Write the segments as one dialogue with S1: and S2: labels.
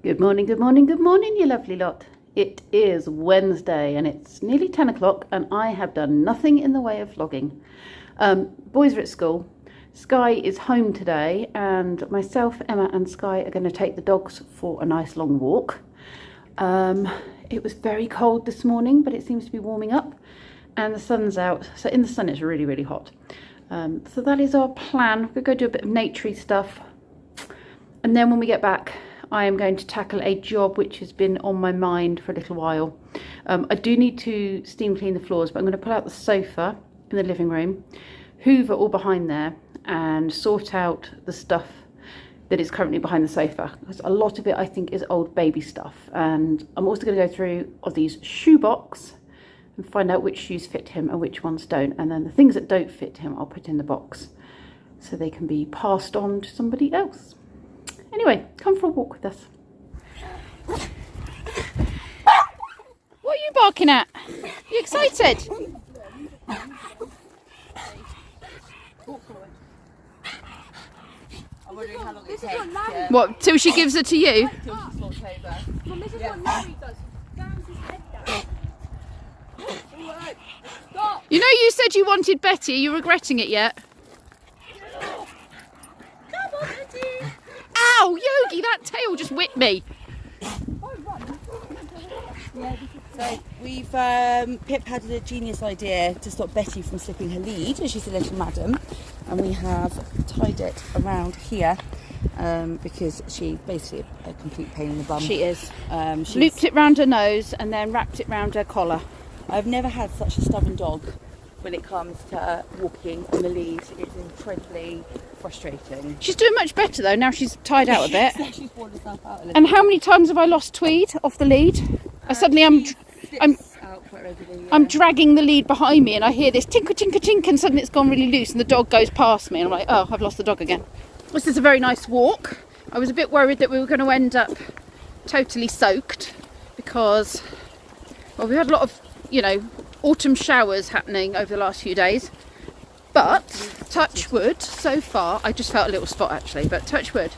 S1: Good morning, good morning, good morning, you lovely lot. It is Wednesday and it's nearly 10 o'clock and I have done nothing in the way of vlogging. Boys are at school. Sky is home today and myself, Emma and Sky are going to take the dogs for a nice long walk. It was very cold this morning, but it seems to be warming up and the sun's out. So in the sun it's really, really hot. So that is our plan. We're going to do a bit of naturey stuff. And then when we get back, I am going to tackle a job which has been on my mind for a little while. I do need to steam clean the floors, but I'm going to pull out the sofa in the living room, hoover all behind there, and sort out the stuff that is currently behind the sofa. Because a lot of it, I think, is old baby stuff. And I'm also going to go through Ozzy's shoebox and find out which shoes fit him and which ones don't. And then the things that don't fit him, I'll put in the box so they can be passed on to somebody else. Anyway, come for a walk with us. What are you barking at? You excited?
S2: I'm wondering how long it takes.
S1: What, till she gives it to you?
S2: Till she falls over.
S3: Well, this is what Larry does. Downs his head down. Stop!
S1: You know you said you wanted Betty. Are you regretting it yet?
S3: Come on, Betty!
S1: Ow, Yogi, that tail just whipped me.
S2: So we've Pip had a genius idea to stop Betty from slipping her lead, as she's a little madam, and we have tied it around here because she's basically a complete pain in the bum.
S1: She is. Looped it round her nose and then wrapped it round her collar.
S2: I've never had such a stubborn dog when it comes to walking on the lead. It's incredibly frustrating.
S1: She's doing much better though, now she's tied out a bit.
S2: She's worn herself out a little.
S1: And how many times have I lost Tweed off the lead? I'm dragging the lead behind me and I hear this tinker tinker tink and suddenly it's gone really loose and the dog goes past me and I'm like, oh, I've lost the dog again. This is a very nice walk. I was a bit worried that we were going to end up totally soaked because, well, we've had a lot of, you know, autumn showers happening over the last few days. But, touch wood, so far, I just felt a little spot actually, but touch wood.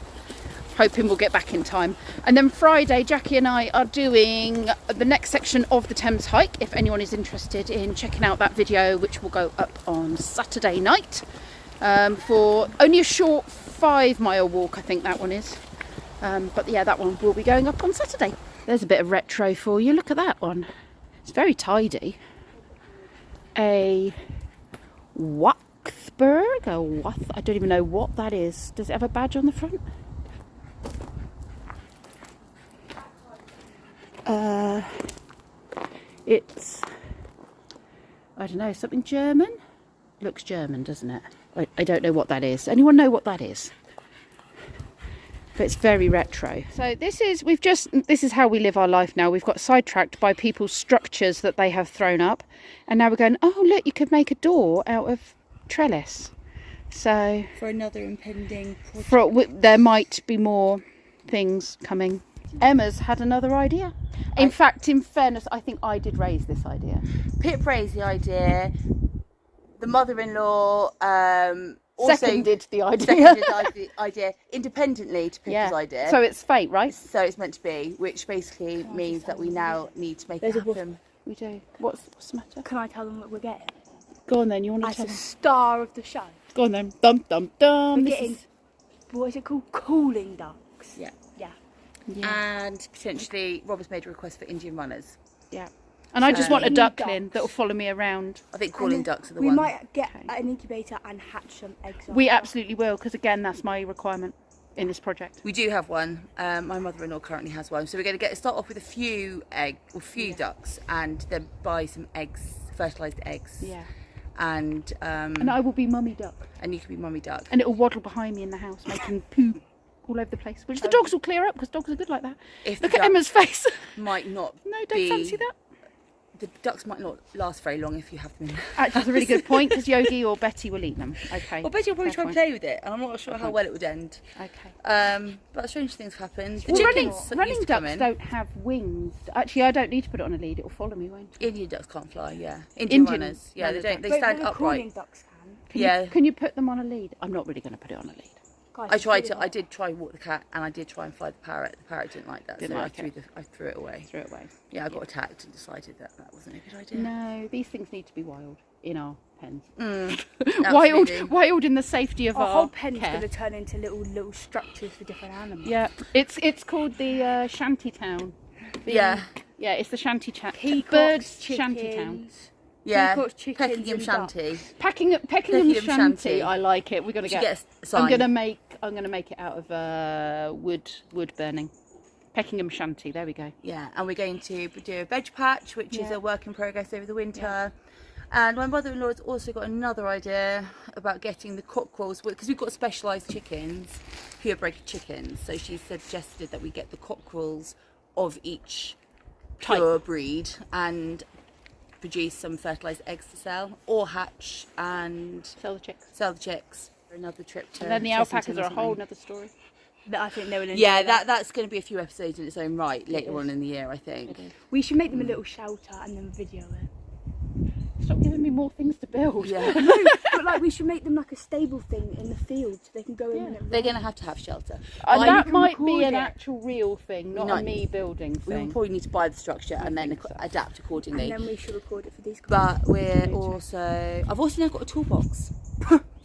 S1: Hoping we'll get back in time. And then Friday, Jackie and I are doing the next section of the Thames hike, if anyone is interested in checking out that video, which will go up on Saturday night, for only a short 5-mile walk, I think that one is. But yeah, that one will be going up on Saturday. There's a bit of retro for you. Look at that one. It's very tidy. A Waxberg, I don't even know what that is. Does it have a badge on the front? It's, I don't know, something German? Looks German, doesn't it? I don't know what that is. Anyone know what that is? But it's very retro. So this is how we live our life now. We've got sidetracked by people's structures that they have thrown up. And now we're going, oh look, you could make a door out of trellis. So
S2: for another impending project.
S1: There might be more things coming. Emma's had another idea. In fact, in fairness, I think I did raise this idea.
S2: Pip raised the idea. The mother-in-law also
S1: seconded the idea.
S2: Seconded the idea independently to Pip's idea.
S1: So it's fate, right?
S2: So it's meant to be, which basically means that we now need to make it happen.
S1: We do. What's the matter?
S3: Can I tell them what we're getting?
S1: Go on then. You want to
S3: As
S1: tell
S3: a
S1: them?
S3: star of the show.
S1: Go on then. Dum dum dum.
S3: We're getting, what is it called? Cooling ducks.
S2: Yeah.
S1: Yeah.
S2: And potentially, Rob has made a request for Indian runners.
S1: Yeah. And I just want a duckling
S3: ducks.
S1: that will follow me around.
S2: I think cooling ducks are the
S3: we
S2: one.
S3: We might get an incubator and hatch some eggs.
S1: We absolutely will, because again, that's my requirement in this project.
S2: We do have one. My mother-in-law currently has one, so we're going to start off with a few ducks, and then buy some eggs, fertilised eggs.
S1: Yeah.
S2: And
S1: I will be mummy duck.
S2: And you can be mummy duck.
S1: And it will waddle behind me in the house, making poo all over the place, which the dogs will clear up because dogs are good like that. Look at Emma's face.
S2: Might not.
S1: No, don't fancy that.
S2: The ducks might not last very long if you have them in.
S1: Actually, that's a really good point because Yogi or Betty will eat them. Okay.
S2: Well, Betty will probably try and play with it, and I'm not sure how well it would end.
S1: Okay.
S2: But strange things have happened.
S1: Well, running ducks don't have wings. Actually, I don't need to put it on a lead. It will follow me, won't it?
S2: Indian ducks can't fly. Yeah. Indian runners. Yeah, they don't. They stand upright.
S3: Cooling ducks can.
S1: Can you put them on a lead? I'm not really going to put it on a lead.
S3: Guys,
S2: I did try and walk the cat, and I did try and fly the parrot. The parrot didn't like that,
S1: Didn't
S2: so
S1: like
S2: I threw it away.
S1: Throw it away.
S2: Yeah, I got attacked and decided that wasn't a good idea.
S1: No, these things need to be wild in our pens.
S2: Absolutely.
S1: Wild in the safety of
S3: Our
S1: our
S3: whole pen's
S1: care.
S3: going to turn into little structures for different animals.
S1: Yeah, it's called the shanty town.
S2: Yeah.
S1: Yeah, it's the shanty town.
S3: Peacocks,
S1: Birds
S3: chickens,
S1: shanty town.
S2: Yeah,
S3: Peacocks, chickens
S2: Peckingham
S3: and
S2: shanty.
S1: Peckingham
S2: Peckingham
S1: shanty.
S2: shanty.
S1: I like it. We're gonna
S2: Should
S1: get.
S2: get a sign.
S1: I'm gonna make it out of wood burning. Peckingham shanty. There we go.
S2: Yeah, and we're going to do a veg patch, which is a work in progress over the winter. And my mother-in-law has also got another idea about getting the cockerels, because we've got specialised chickens, purebred chickens. So she suggested that we get the cockerels of each pure breed and produce some fertilised eggs to sell, or hatch and
S1: Sell the chicks.
S2: sell the chicks. For another trip to.
S1: And then the
S2: Chessington
S1: alpacas
S2: or
S1: are a whole
S2: something.
S1: nother story.
S3: But I think they will enjoy
S2: Yeah,
S3: that.
S2: that's going to be a few episodes in its own right later
S1: is.
S2: on in the year, I think.
S1: It is.
S3: We should make them a little shelter and then video it.
S1: Stop giving me more things to build.
S2: Yeah.
S3: No, but like we should make them like a stable thing in the field so they can go in and
S2: They're going to have shelter.
S1: And
S2: I-
S1: that
S3: can
S1: might be
S3: record
S1: an
S3: it.
S1: actual real thing, not
S2: No.
S1: a me building
S2: We will
S1: thing.
S2: probably need to buy the structure and then
S1: think so.
S2: adapt accordingly.
S3: and then we should record it for these.
S2: But I've also now got a toolbox.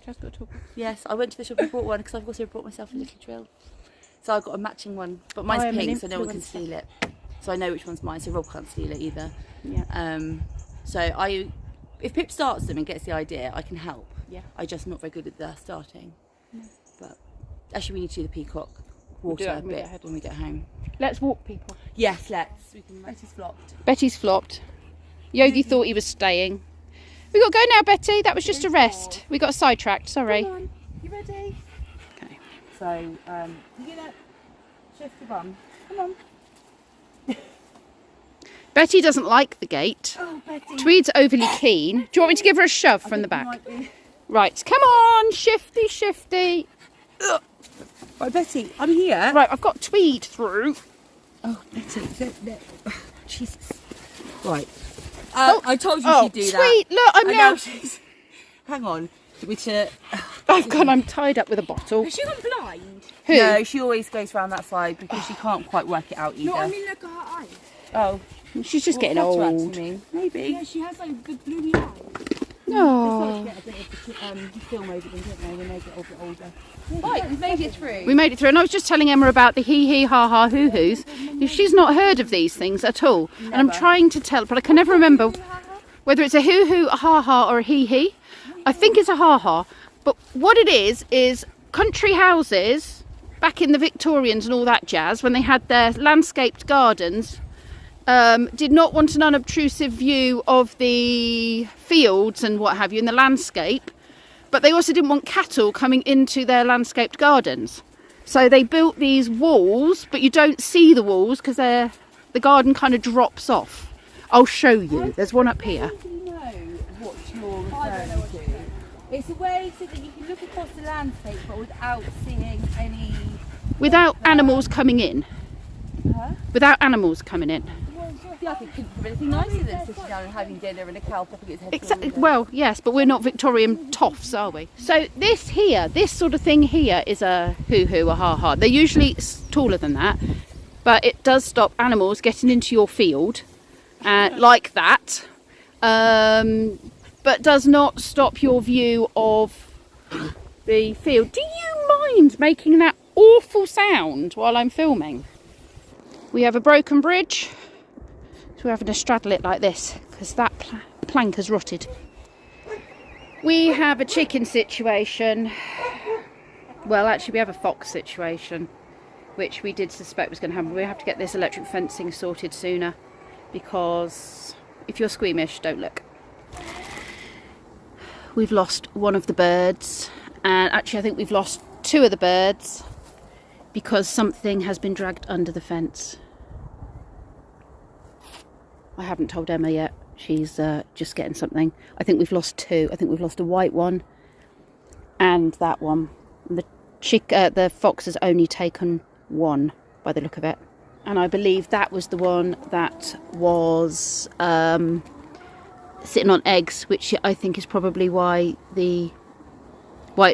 S1: Just got to talk.
S2: Yes, I went to the shop and bought one because I've also brought myself a little drill. So I've got a matching one, but mine's
S1: I am an
S2: pink, so no one can
S1: influencer.
S2: steal it. So I know which one's mine, so Rob can't steal it either.
S1: Yeah.
S2: If Pip starts them and gets the idea, I can help.
S1: Yeah.
S2: I'm just not very good at the starting. But actually, we need to do the peacock water
S1: do it when we
S2: bit
S1: get home.
S2: when we get home.
S1: Let's walk, people.
S2: Yes, let's. Betty's flopped.
S1: Betty's flopped. Yogi thought he was staying. We got to go now, Betty. That was just a rest. We got sidetracked. Sorry.
S2: Come on, you ready?
S1: Okay.
S2: So, you gonna shift your bum? Come on.
S1: Betty doesn't like the gate.
S3: Oh, Betty.
S1: Tweed's overly keen. Do you want me to give her a shove from the back? Right. Come on, shifty, shifty. Ugh.
S2: Right, Betty, I'm here.
S1: Right, I've got Tweed through.
S2: Oh, Betty, Jesus. Right. I told you she'd do that.
S1: Tweed, look, I'm
S2: And
S1: now.
S2: now she's. Hang on.
S1: I'm tied up with a bottle.
S3: Has she gone blind?
S1: Who?
S2: No, she always goes round that side because she can't quite work it out either.
S3: No, I mean look at her eyes.
S2: Oh,
S1: She's just getting
S2: cataracts,
S1: old.
S2: you mean? Maybe.
S3: Yeah, she has like big blue eyes.
S1: No.
S2: Get a bit of the film over them, don't they, when they get a bit older. Right, we've made it through.
S1: We made it through, and I was just telling Emma about the hee ha ha hoo hoos. She's not heard of these things at all, and I'm trying to tell, but I can never remember whether it's a hoo hoo, a ha ha, or a hee hee. I think it's a ha ha, but what it is country houses back in the Victorians and all that jazz, when they had their landscaped gardens, did not want an unobtrusive view of the fields and what have you in the landscape, but they also didn't want cattle coming into their landscaped gardens. So they built these walls, but you don't see the walls because the garden kind of drops off. I'll show you. There's one up here.
S2: Do you know what you're referring to? It's a way so that you can look across the landscape but without seeing any...
S1: Without animals coming in.
S2: Huh?
S1: Without animals coming in.
S2: I think couldn't have anything nicer than sitting down and having dinner and a cow popping its head through the
S1: Exactly.
S2: window.
S1: Well, yes, but we're not Victorian toffs, are we? So this here, this sort of thing here is a hoo-hoo, a ha-ha. They're usually taller than that, but it does stop animals getting into your field, like that, but does not stop your view of the field. Do you mind making that awful sound while I'm filming? We have a broken bridge. So we're having to straddle it like this because that plank has rotted. We have a chicken situation. Well, actually we have a fox situation, which we did suspect was going to happen. We have to get this electric fencing sorted sooner because if you're squeamish, don't look. We've lost one of the birds, and actually I think we've lost two of the birds because something has been dragged under the fence. I haven't told Emma yet. She's just getting something. I think we've lost two. I think we've lost a white one and that one. And the fox has only taken one by the look of it. And I believe that was the one that was sitting on eggs, which I think is probably why it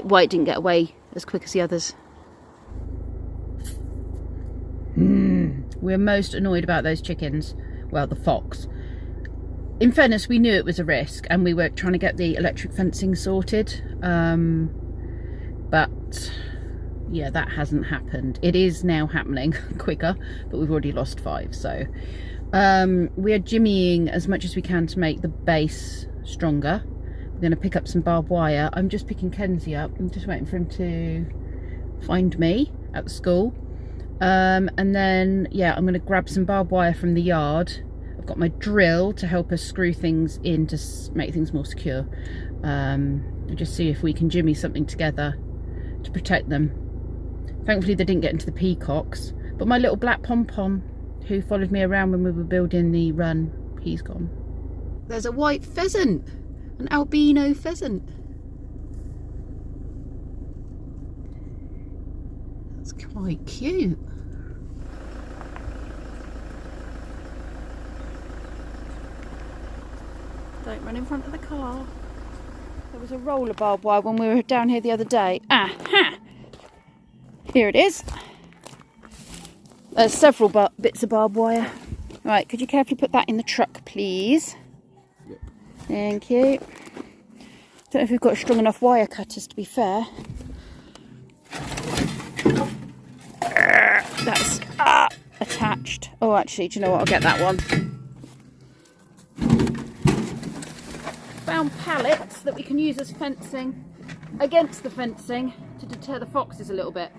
S1: didn't get away as quick as the others. We're most annoyed about those chickens. Well, the fox. In fairness, we knew it was a risk and we were trying to get the electric fencing sorted. But yeah, that hasn't happened. It is now happening quicker, but we've already lost 5. So we are jimmying as much as we can to make the base stronger. We're going to pick up some barbed wire. I'm just picking Kenzie up. I'm just waiting for him to find me at the school. And then, yeah, I'm going to grab some barbed wire from the yard. I've got my drill to help us screw things in to make things more secure. And just see if we can jimmy something together to protect them. Thankfully they didn't get into the peacocks, but my little black pom-pom who followed me around when we were building the run, he's gone. There's a white pheasant, an albino pheasant. That's quite cute. Don't run in front of the car. There was a roll of barbed wire when we were down here the other day. Aha! Here it is. There's several bits of barbed wire. Right, could you carefully put that in the truck, please? Yep. Thank you. Don't know if we've got strong enough wire cutters, to be fair. That's attached. Oh, actually, do you know what? I'll get that one. Found pallets that we can use as fencing against the fencing to deter the foxes a little bit.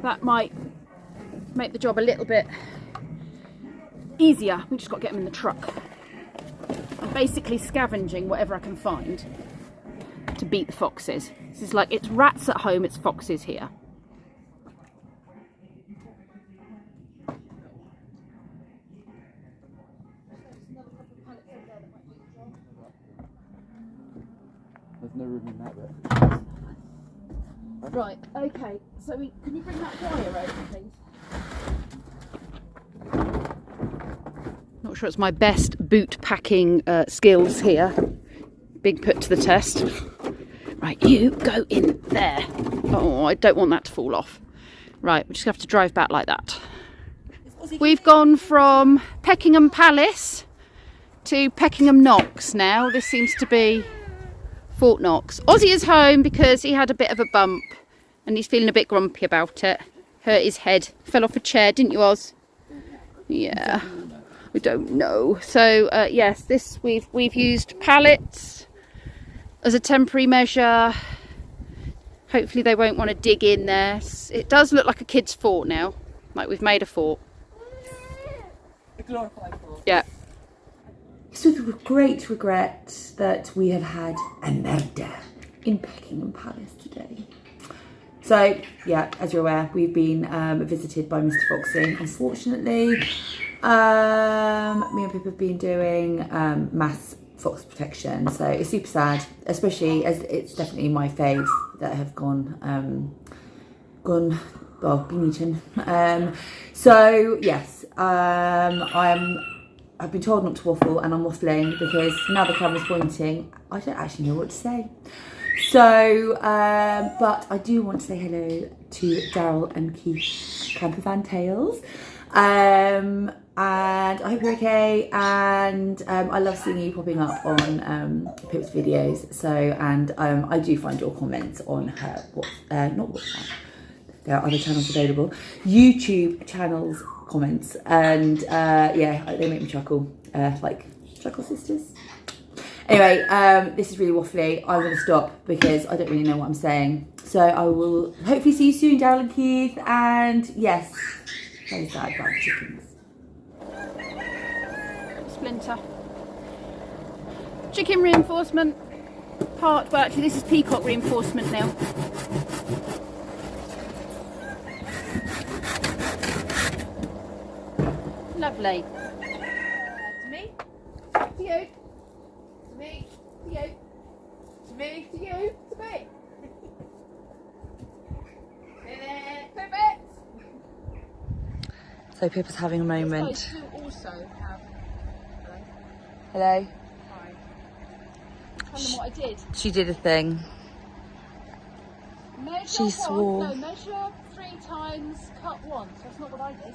S1: That might make the job a little bit easier. We just got to get them in the truck. I'm basically scavenging whatever I can find to beat the foxes. This is like, it's rats at home, it's foxes here.
S4: There's no room in that bit.
S1: Right, okay, so can you bring that wire over, please? Not sure it's my best boot packing skills here. Big put to the test. Right, you go in there. Oh, I don't want that to fall off. Right, we just have to drive back like that. We've gone from Peckingham Palace to Peckingham Knox now. This seems to be Fort Knox. Ozzy is home because he had a bit of a bump and he's feeling a bit grumpy about it. Hurt his head. Fell off a chair, didn't you, Oz? Yeah. We don't know. So yes, this we've used pallets as a temporary measure. Hopefully they won't want to dig in there. It does look like a kid's fort now. Like we've made a fort.
S2: A glorified fort.
S1: Yeah.
S2: It's with great regret that we have had a murder in Peckingham Palace today. So, yeah, as you're aware, we've been visited by Mr. Foxy. Unfortunately, me and Pip have been doing mass fox protection. So it's super sad, especially as it's definitely my faves that have been eaten. So, yes, I've been told not to waffle and I'm waffling because now the camera's pointing, I don't actually know what to say. So, but I do want to say hello to Daryl and Keith Campervan Tales. And I hope you're okay. And I love seeing you popping up on Pip's videos. So, and I do find your comments on her, not WhatsApp, there are other channels available, YouTube channels comments. And yeah, they make me chuckle, like Chuckle Sisters. Anyway, this is really waffly. I'm going to stop because I don't really know what I'm saying. So I will hopefully see you soon, Daryl and Keith. And yes, very sad about the chickens.
S1: Splinter. Chicken reinforcement part. Well, actually, this is peacock reinforcement now. Lovely. To me. To you. To me. To you. To me. To you. To me.
S2: So Pip is having a moment.
S1: Also have.
S2: Hello.
S1: Hi. Tell them what I did.
S2: She did a thing.
S1: Measure
S2: She swore.
S1: No, measure 3 times, cut once. That's not what I did.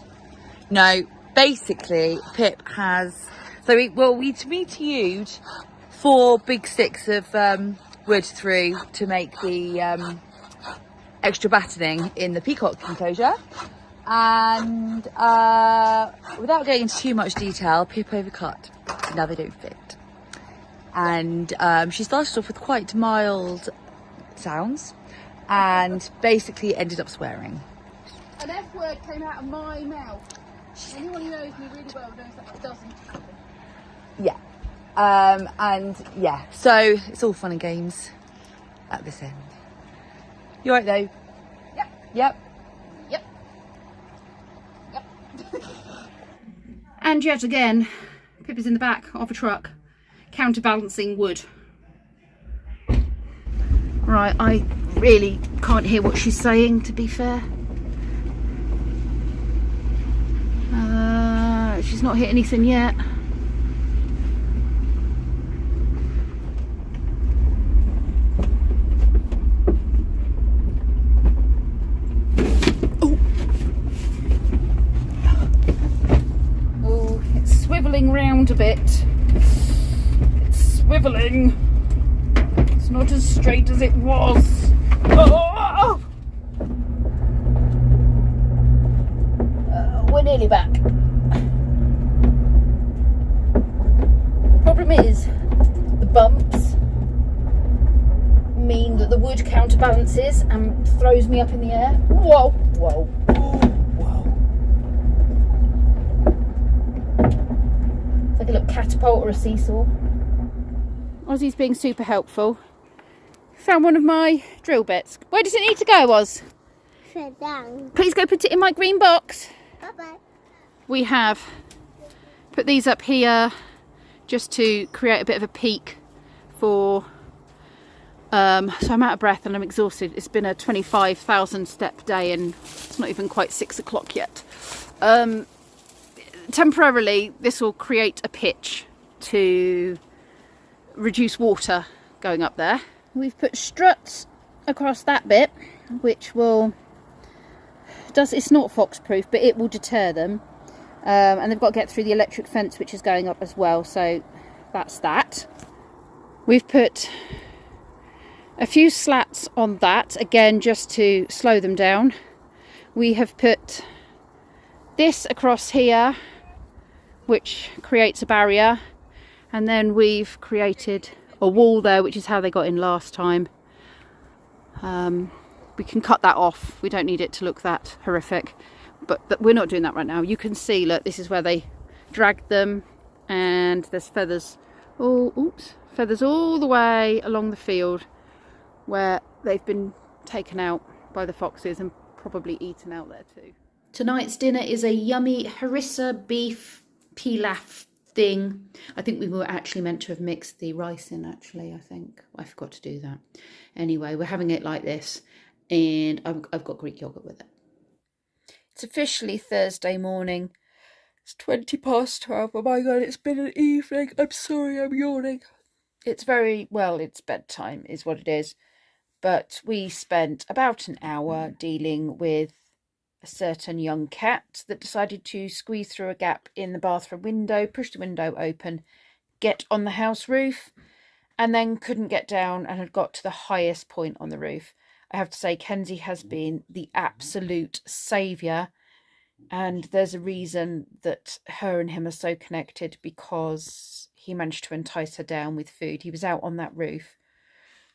S2: No, basically, Pip has... So we interviewed 4 big sticks of wood through to make the extra battening in the peacock enclosure. And without getting into too much detail, Pip overcut. So now they don't fit. And she started off with quite mild sounds and basically ended up swearing.
S3: An F word came out of my mouth. Anyone who knows me really well knows that doesn't happen.
S2: Yeah. And yeah, so it's all fun and games at this end. You alright though?
S3: Yep.
S2: Yep.
S3: Yep. Yep.
S1: And yet again, Pip is in the back of a truck, counterbalancing wood. Right, I really can't hear what she's saying, to be fair. She's not hit anything yet. Oh, it's swivelling round a bit. It's swivelling. It's not as straight as it was. Oh! We're nearly back. Problem is, the bumps mean that the wood counterbalances and throws me up in the air. Whoa, whoa, whoa. It's like a little catapult or a seesaw. Ozzy's being super helpful. Found one of my drill bits. Where does it need to go, Oz?
S5: Sit down.
S1: Please go put it in my green box.
S5: Bye-bye.
S1: We have put these up here just to create a bit of a peak for so I'm out of breath and I'm exhausted. It's been a 25,000 step day and it's not even quite 6 o'clock yet. Temporarily this will create a pitch to reduce water going up there. We've put struts across that bit which will it's not fox proof, but it will deter them. And they've got to get through the electric fence which is going up as well, so that's that. We've put a few slats on that, again just to slow them down. We have put this across here which creates a barrier, and then we've created a wall there which is how they got in last time. We can cut that off, we don't need it to look that horrific. But we're not doing that right now. You can see, look, this is where they dragged them, and there's feathers. Oh, oops, feathers all the way along the field where they've been taken out by the foxes and probably eaten out there too. Tonight's dinner is a yummy harissa beef pilaf thing. I think we were actually meant to have mixed the rice in, actually, I think. I forgot to do that. Anyway, we're having it like this, and I've got Greek yogurt with it. It's officially Thursday morning. It's 12:20. Oh my god, it's been an evening. I'm sorry, I'm yawning. It's it's bedtime is what it is. But we spent about an hour dealing with a certain young cat that decided to squeeze through a gap in the bathroom window, push the window open, get on the house roof, and then couldn't get down and had got to the highest point on the roof. I have to say, Kenzie has been the absolute saviour, and there's a reason that her and him are so connected, because he managed to entice her down with food. He was out on that roof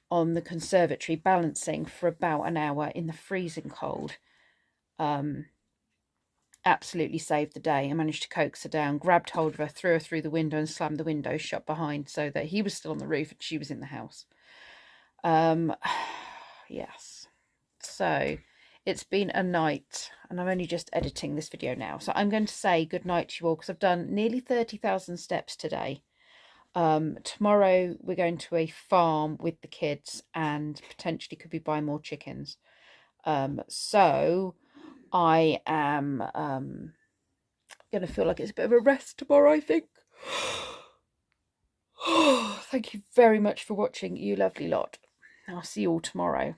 S1: on the conservatory balancing for about an hour in the freezing cold. Absolutely saved the day. I managed to coax her down, grabbed hold of her, threw her through the window and slammed the window shut behind so that he was still on the roof and she was in the house. Yes, so it's been a night and I'm only just editing this video now, so I'm going to say good night to you all because I've done nearly 30,000 steps today. Tomorrow we're going to a farm with the kids and potentially could be buying more chickens. So I am going to feel like it's a bit of a rest tomorrow, I think. Thank you very much for watching, you lovely lot. I'll see you all tomorrow.